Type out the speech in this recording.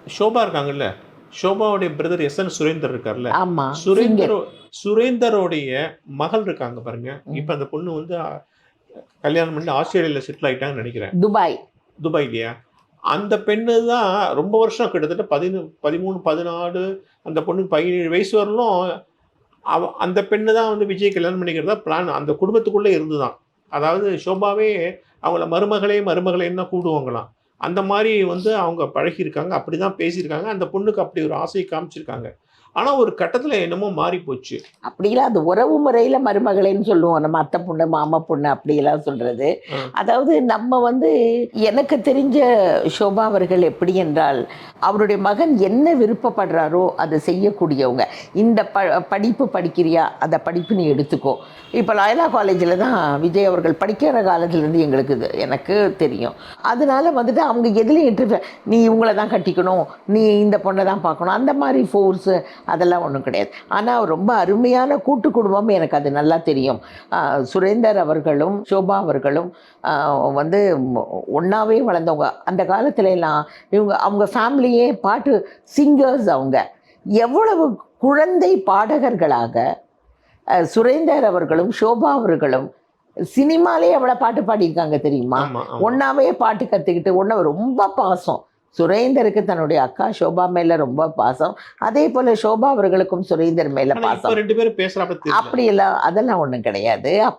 ஷோபா இருக்காங்கல்ல, ஷோபாவுடைய brother SN. Surender இருக்கார்ல, ஆமா, சுரேந்தரோ சிங்கர். சுரேந்தரோடைய மகள் இருக்காங்க பாருங்க. இப்ப அந்த பொண்ணு வந்து கல்யாணம் பண்ணி ஆஸ்திரேலியால செட்டில் ஆயிட்டாங்கன்னு நெனைக்கிறேன். துபாய். துபாய்லயா? அந்த பெண்ணு தான் ரொம்ப வருஷம் கிட்டத்தட்ட 13, 14 அந்த பொண்ணுக்கு 17 வயசு வரலும் அந்த பெண்ணு தான் வந்து விஜய் கல்யாணம் பண்ணிக்கிறதா பிளான். அந்த குடும்பத்துக்குள்ள இருந்துதான். அதாவது ஷோபாவே அவங்கள மருமகளே, மருமகளேன்னு தான் கூப்பிடுவாங்களாம். அந்த மாரி வந்து அவங்க பழகியிருக்காங்க. அப்படிதான் பேசியிருக்காங்க. அந்த பொண்ணுக்கு அப்படி ஒரு ஆசைய காமிச்சிருக்காங்க. ஆனா ஒரு கட்டத்துல என்னமோ மாறி போச்சு. அப்படிலாம் அது உறவு முறையில மருமகளேன்னு சொல்லுவோம். நம்ம அத்தை பொண்ணு, மாமா பொண்ணு அப்படியெல்லாம் சொல்றது. அ. அதாவது நம்ம வந்து எனக்கு தெரிஞ்ச ஷோபா அவர்கள் எப்படி என்றால், அவருடைய மகன் என்ன விருப்பப்படுறாரோ அதை செய்யக்கூடியவங்க. இந்த படிப்பு படிக்கிறியா? அந்த படிப்பு நீ எடுத்துக்கோ. இப்போ லாயலா காலேஜில் தான் விஜய் அவர்கள் படிக்கிற காலத்துலேருந்து எனக்கு தெரியும். அதனால வந்துட்டு அவங்க எதுலையும் நீ இவங்கள தான் கட்டிக்கணும், நீ இந்த பொண்ணை தான் பார்க்கணும், அந்த மாதிரி ஃபோர்ஸு அதெல்லாம் ஒன்றும் கிடையாது. ஆனால் ரொம்ப அருமையான கூட்டு குடும்பம், எனக்கு அது நல்லா தெரியும். சுரேந்தர் அவர்களும் ஷோபா அவர்களும் வந்து ஒன்றாவே வளர்ந்தவங்க. அந்த காலத்துல எல்லாம் அவங்க ஃபேமிலியே பாட்டு சிங்கர்ஸ். அவங்க எவ்வளவு குழந்தை பாடகர்களாக சுரேந்தர் அவர்களும் ஷோபா அவர்களும் சினிமாலே எவ்வளோ பாட்டு பாடியிருக்காங்க தெரியுமா? ஆமா, ஆமா. ஒன்றாவே பாட்டு கற்றுக்கிட்டு ரொம்ப பாசம். சுரேந்தருக்கு தன்னுடைய அக்கா ஷோபா மேல ரொம்ப பாசம். அதே போல ஷோபா அவர்களுக்கும் சுரேந்தர் மேல ஆனா இப்ப பாசம். 2 பேரும் பேசுறாப்புல தெரியல. அப்படியெல்லாம் அதெல்லாம் ஒன்றும் கிடையாது.